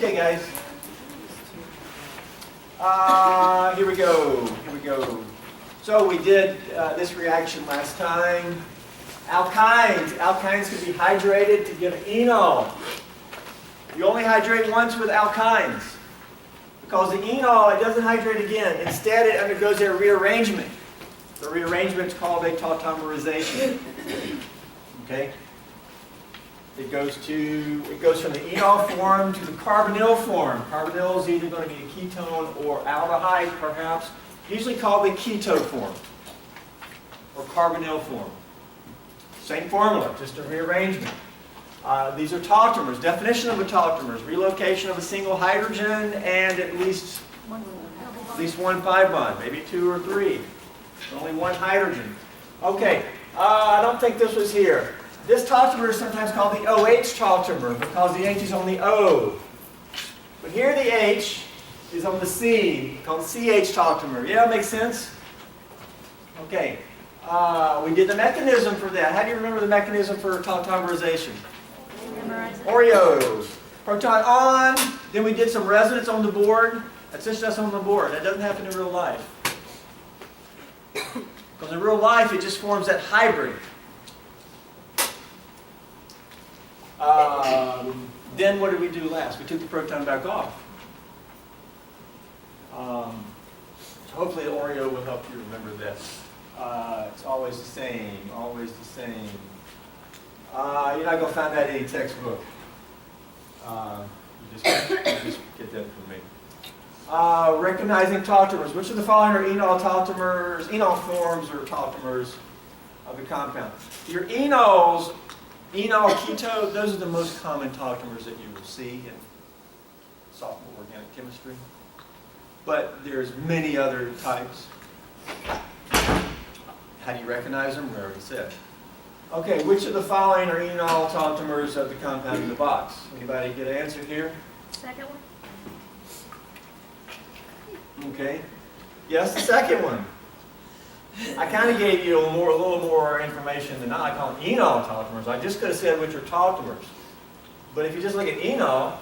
Okay, guys. Here we go. Here we go. So we did this reaction last time. Alkynes. Alkynes can be hydrated to give enol. You only hydrate once with alkynes. Because the enol, it doesn't hydrate again. Instead, it undergoes a rearrangement. The rearrangement is called a tautomerization. Okay? It goes from the enol form to the carbonyl form. Carbonyl is either going to be a ketone or aldehyde, perhaps. Usually called the keto form or carbonyl form. Same formula, just a rearrangement. These are tautomers. Definition of a tautomer is relocation of a single hydrogen and at least one pi bond, maybe two or three. Only one hydrogen. Okay, I don't think this was here. This tautomer is sometimes called the OH tautomer because the H is on the O. But here the H is on the C, called CH tautomer. Yeah, makes sense? Okay, we did the mechanism for that. How do you remember the mechanism for tautomerization? Oreos. Proton on, then we did some resonance on the board. That's just us on the board. That doesn't happen in real life. Because in real life, it just forms that hybrid. Then what did we do last? We took the proton back off. So hopefully the Oreo will help you remember this. It's always the same, always the same. You're not going to find that in any textbook. You just get that from me. Recognizing tautomers. Which of the following are enol tautomers, enol forms or tautomers of the compound? Your enols, enol, keto, those are the most common tautomers that you will see in sophomore organic chemistry. But there's many other types. How do you recognize them? We already said. Okay, which of the following are enol tautomers of the compound in the box? Anybody get an answer here? Second one. Okay. Yes, the second one. I kind of gave you a little more information than I call them enol tautomers. I just could have said which are tautomers. But if you just look at enol,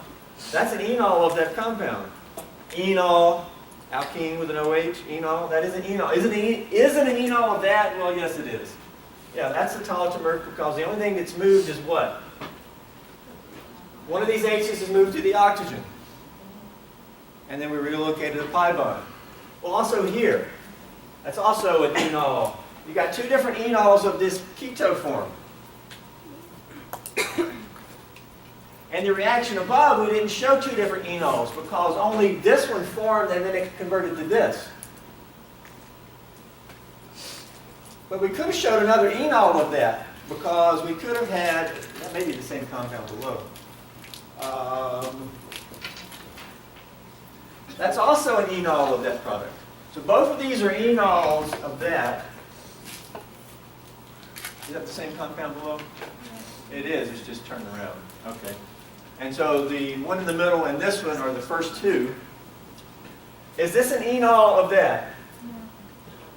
that's an enol of that compound. Enol, alkene with an OH, enol, that is an enol. Isn't an enol of that? Well, yes it is. Yeah, that's the tautomer because the only thing that's moved is what? One of these H's is moved to the oxygen. And then we relocated the pi bond. Well, also here, that's also an enol. You got two different enols of this keto form. And the reaction above, we didn't show two different enols because only this one formed and then it converted to this. But we could have showed another enol of that because we could have had, that may be the same compound below. That's also an enol of that product. So both of these are enols of that. Is that the same compound below? It is, it's just turned around. Okay. And so the one in the middle and this one are the first two. Is this an enol of that?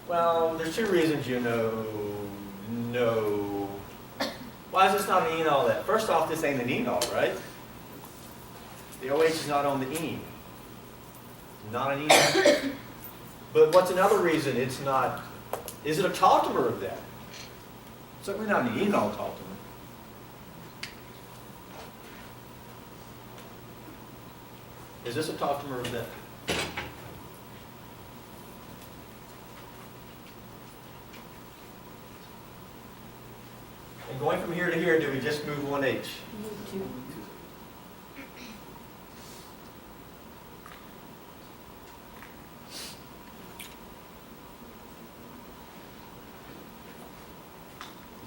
Well, there's two reasons you know. No. Why is this not an enol of that? First off, this ain't an enol, right? The OH is not on the ene. Not an enol. But what's another reason it's not? Is it a tautomer of that? Certainly not an enol tautomer. Is this a tautomer of that? And going from here to here, do we just move one H? Move two.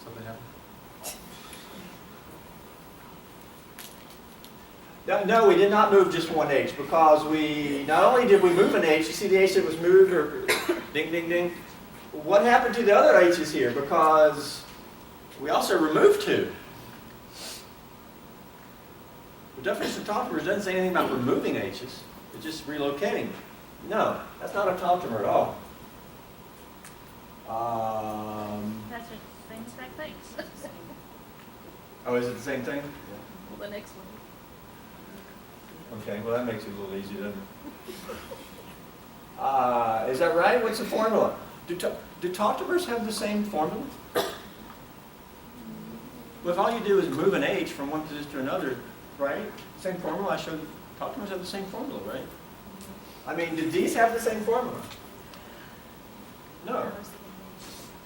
Something happen? No, we did not move just one H because not only did we move an H, you see the H that was moved, or ding, ding, ding. What happened to the other H's here? Because we also removed two. The definition of tautomers doesn't say anything about removing H's. It's just relocating. No, that's not a tautomer at all. That's the same spec things. Oh, is it the same thing? Well, the next one. Okay, well that makes it a little easier, doesn't it? Is that right? What's the formula? Do tautomers have the same formula? Well, if all you do is move an H from one position to another, right? Same formula, I showed tautomers have the same formula, right? I mean, do these have the same formula? No.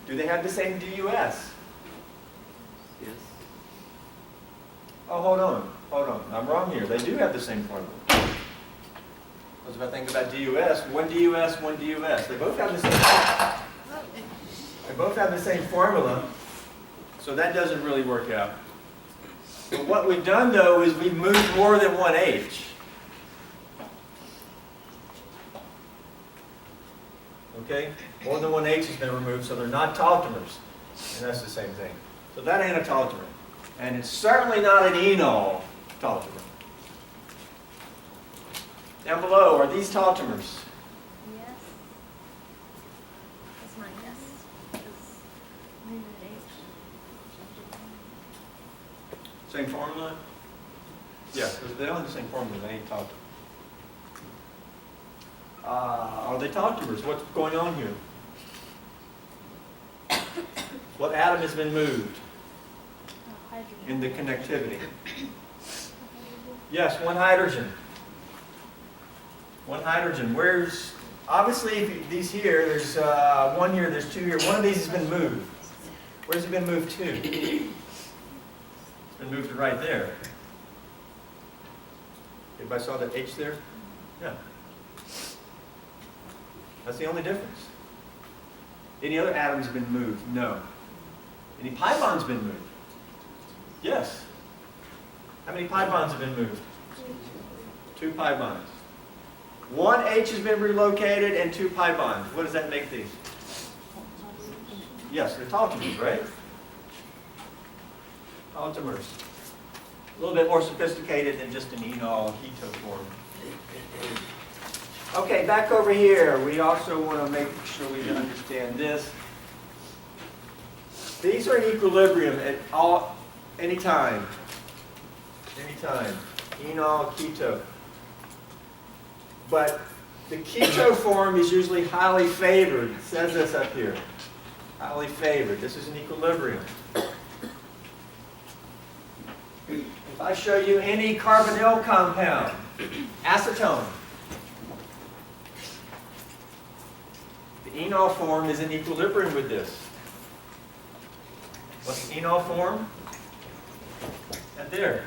Do they have the same DUS? Yes. Oh, hold on. I'm wrong here. They do have the same formula. Because if I think about DUS, one DUS, one DUS. They both have the same formula. They both have the same formula, so that doesn't really work out. But what we've done, though, is we've moved more than one H. Okay? More than one H has been removed, so they're not tautomers. And that's the same thing. So that ain't a tautomer. And it's certainly not an enol tautomer. Down below, are these tautomers? Yes. That's my guess. Because moving an H. Same formula? Yeah, because they don't have the same formula. They ain't tautomers. Are they tautomers? What's going on here? What atom has been moved Hydrogen. in the connectivity? Yes, one hydrogen. One hydrogen. Where's, obviously, these here, there's one here, there's two here. One of these has been moved. Where's it been moved to? It's been moved to right there. Everybody saw that H there? Yeah. That's the only difference. Any other atoms been moved? No. Any pi bonds been moved? Yes. How many pi bonds have been moved? 2 pi bonds. One H has been relocated and 2 pi bonds. What does that make these? Yes, they're tautomers, right? Tautomers. A little bit more sophisticated than just an enol keto form. Okay, back over here, we also want to make sure we understand this. These are in equilibrium at any time. Anytime. Enol, keto. But the keto form is usually highly favored. It says this up here. Highly favored. This is an equilibrium. If I show you any carbonyl compound, acetone, the enol form is in equilibrium with this. What's the enol form? Right there.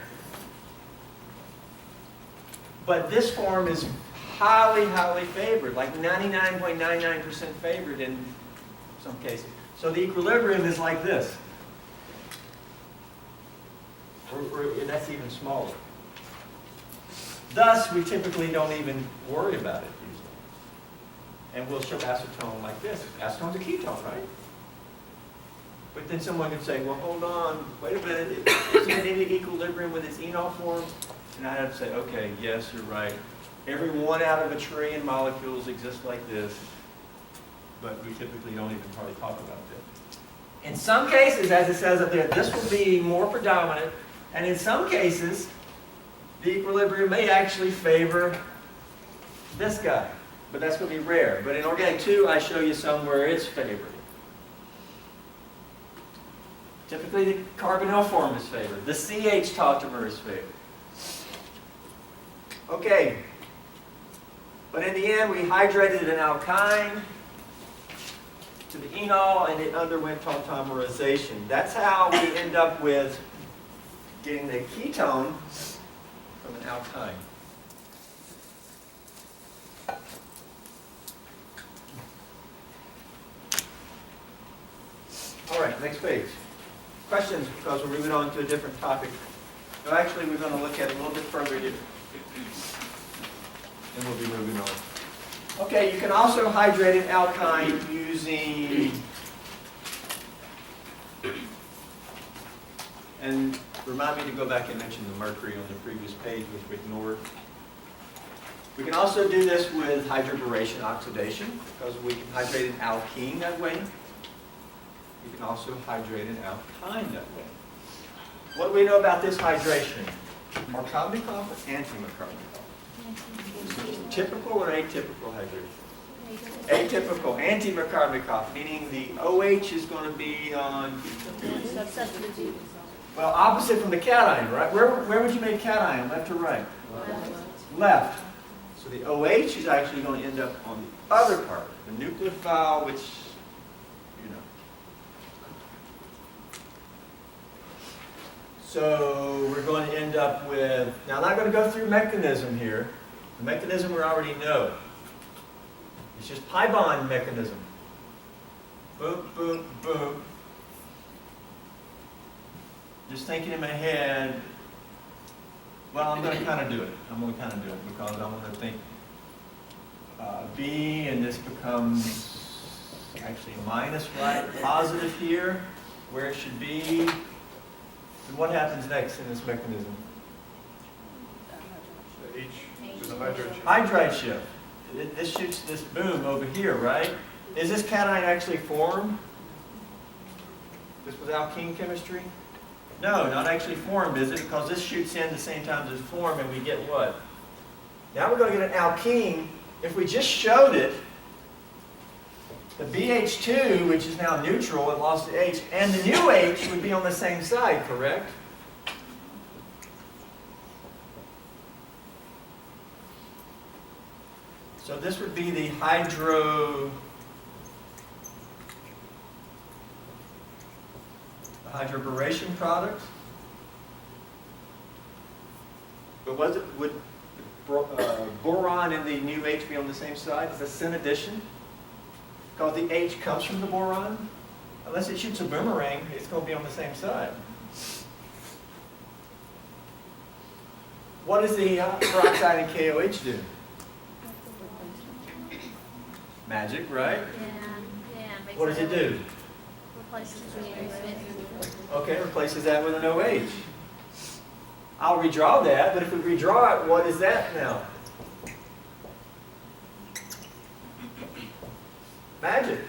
But this form is highly, highly favored, like 99.99% favored in some cases. So the equilibrium is like this. Or that's even smaller. Thus, we typically don't even worry about it usually. And we'll show acetone like this. Acetone's a ketone, right? But then someone could say, well, hold on, wait a minute, isn't it in equilibrium with its enol form? And I have to say, okay, yes, you're right. Every one out of a trillion molecules exists like this, but we typically don't even hardly talk about that. In some cases, as it says up there, this will be more predominant, and in some cases, the equilibrium may actually favor this guy, but that's going to be rare. But in organic 2, I show you some where it's favored. Typically, the carbonyl form is favored. The CH tautomer is favored. Okay. But in the end, we hydrated an alkyne to the enol, and it underwent tautomerization. That's how we end up with getting the ketone from an alkyne. All right, next page. Questions, because we're moving on to a different topic. No, actually, we're going to look at it a little bit further here. And we'll be moving on. Okay, you can also hydrate an alkyne using, and remind me to go back and mention the mercury on the previous page, which we ignored. We can also do this with hydroboration oxidation, because we can hydrate an alkene that way. You can also hydrate an alkyne that way. What do we know about this hydration? Mercalmy complex, anti-mercalmy complex. Typical or atypical hydration? Atypical, anti-Markovnikov, meaning the OH is going to be on, Substitute. well, opposite from the cation, right? Where would you make cation, left or right? Left. So the OH is actually going to end up on the other part, the nucleophile, which, you know. So we're going to end up with, now I'm not going to go through mechanism here. The mechanism we already know. It's just pi bond mechanism. Boom, boom, boom. Just thinking in my head, well, I'm going to kind of do it. I'm going to kind of do it because I'm going to think B, and this becomes actually minus, right? Positive here, where it should be. And what happens next in this mechanism? H is a hydrogen. Hydride shift. This shoots this boom over here, right? Is this cation actually formed? This was alkene chemistry? No, not actually formed, is it? Because this shoots in the same time as it's formed, and we get what? Now we're going to get an alkene. If we just showed it, the BH2, which is now neutral, it lost the H, and the new H would be on the same side, correct? So this would be the hydroboration product. But would boron and the new H be on the same side? Is a syn addition? Because the H comes from the boron. Unless it shoots a boomerang, it's going to be on the same side. What does the peroxide and KOH do? Magic, right? Yeah. What does it do? Replaces the Okay, replaces that with an OH. I'll redraw that, but if we redraw it, what is that now? Magic.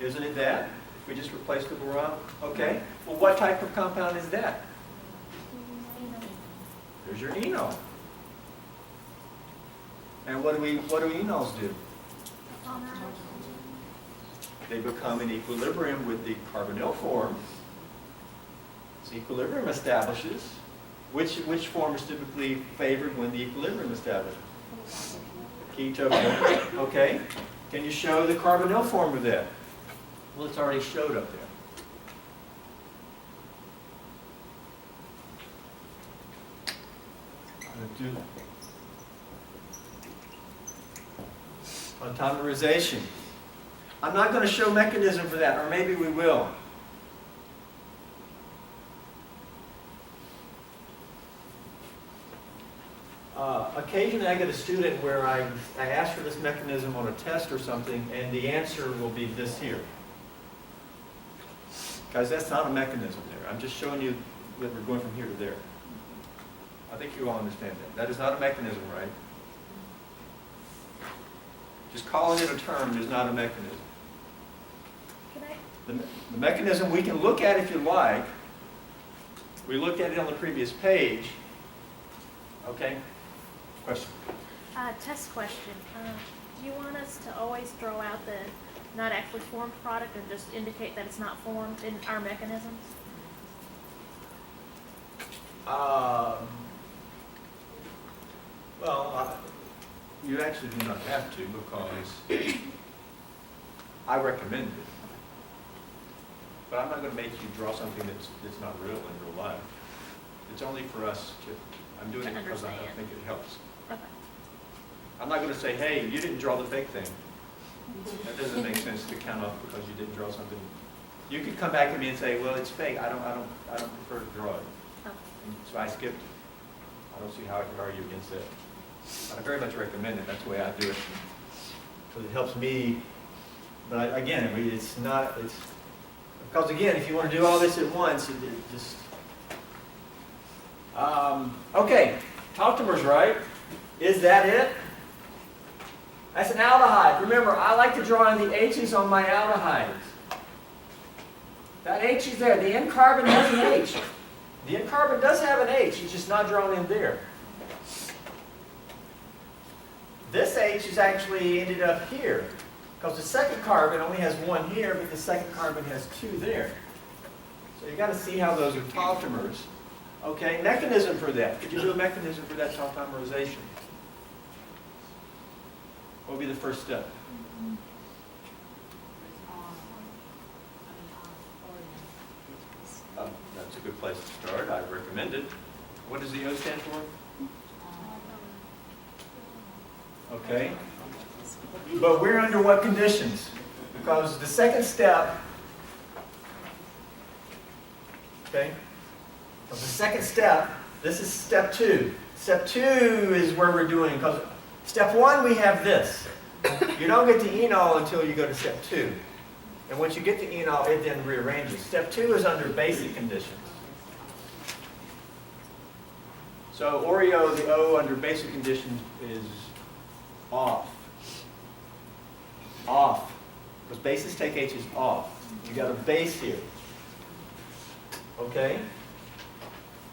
Isn't it that? If we just replace the boron? Okay. Well, what type of compound is that? There's your enol. And what do enols do? They become in equilibrium with the carbonyl form. So equilibrium establishes. Which form is typically favored when the equilibrium establishes? Keto. Okay. Can you show the carbonyl form of that? Well, it's already showed up there. I'm going to do Tautomerization. I'm not going to show mechanism for that, or maybe we will. Occasionally I get a student where I ask for this mechanism on a test or something, and the answer will be this here. Guys, that's not a mechanism there. I'm just showing you that we're going from here to there. I think you all understand that. That is not a mechanism, right? Just calling it a term is not a mechanism. The mechanism we can look at if you like. We looked at it on the previous page. Okay? Question? Test question. Do you want us to always throw out the not actually formed product and just indicate that it's not formed in our mechanisms? Well, you actually do not have to because I recommend it. But I'm not going to make you draw something that's not real in real life. It's only for us to, I'm doing it because I think it helps. Okay. I'm not going to say, hey, you didn't draw the fake thing. That doesn't make sense to count off because you didn't draw something. You could come back to me and say, well, it's fake. I don't prefer to draw it. Okay. So I skipped it. I don't see how I could argue against it. I very much recommend it. That's the way I do it. Because it helps me. But again, it's not, because again, if you want to do all this at once, it just, okay, tautomers, right? Is that it? That's an aldehyde. Remember, I like to draw in the H's on my aldehydes. That H is there. The N carbon has an H. The N carbon does have an H, it's just not drawn in there. This H is actually ended up here, because the second carbon only has one here, but the second carbon has two there. So you got to see how those are tautomers. Okay, mechanism for that. Could you do a mechanism for that tautomerization? What would be the first step? That's a good place to start. I recommend it. What does the O stand for? Okay. But we're under what conditions? Because the second step, okay, of the second step, this is step 2. Step 2 is where we're doing, because step 1 we have this. You don't get to enol until you go to step 2. And once you get to enol, it then rearranges. Step 2 is under basic conditions. So Oreo, the O under basic conditions is off. Off. Because bases take H's off. You got a base here. Okay?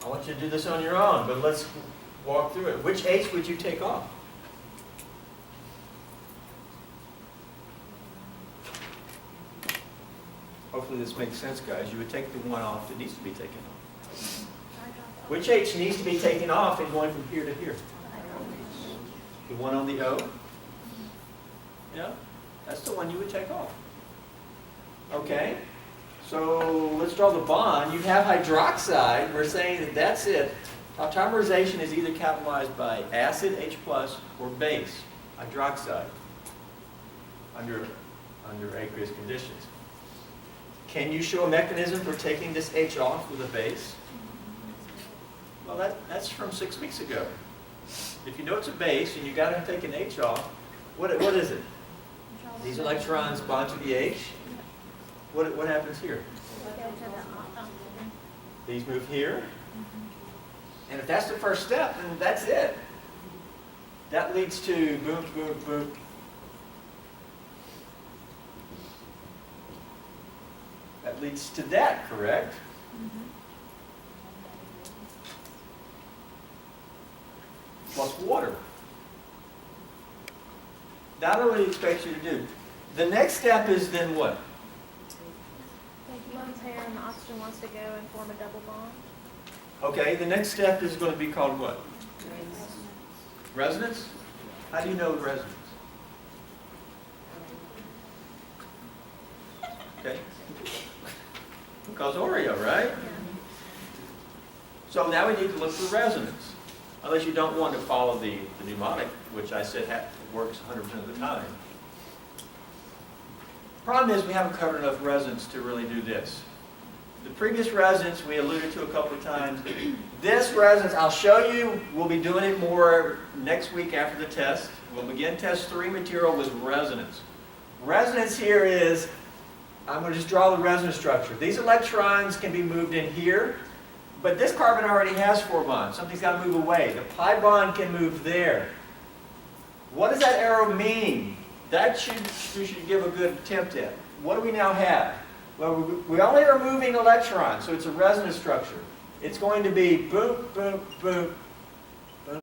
I want you to do this on your own, but let's walk through it. Which H would you take off? Hopefully this makes sense, guys. You would take the one off that needs to be taken off. Which H needs to be taken off and going from here to here? The one on the O? Yeah, that's the one you would take off. Okay, so let's draw the bond. You have hydroxide. We're saying that that's it. Tautomerization is either capitalized by acid, H+, or base, hydroxide, under aqueous conditions. Can you show a mechanism for taking this H off with a base? Well, that's from 6 weeks ago. If you know it's a base and you got to take an H off, what is it? These electrons bond to the H. What happens here? These move here. And if that's the first step, then that's it. That leads to boom, boom, boom. That leads to that, correct? Plus water. That's what he expects you to do. The next step is then what? Take one pair and the oxygen wants to go and form a double bond. Okay, the next step is going to be called what? Resonance? How do you know resonance? Okay. Because Oreo, right? So now we need to look for resonance. Unless you don't want to follow the mnemonic, which I said works 100% of the time. Problem is we haven't covered enough resonance to really do this. The previous resonance we alluded to a couple of times. This resonance, I'll show you, we'll be doing it more next week after the test. We'll begin test 3 material with resonance. Resonance here is, I'm going to just draw the resonance structure. These electrons can be moved in here, but this carbon already has 4 bonds. Something's got to move away. The pi bond can move there. What does that arrow mean? That you should give a good attempt at. What do we now have? Well, we only are moving electrons, so it's a resonance structure. It's going to be boom, boom, boom,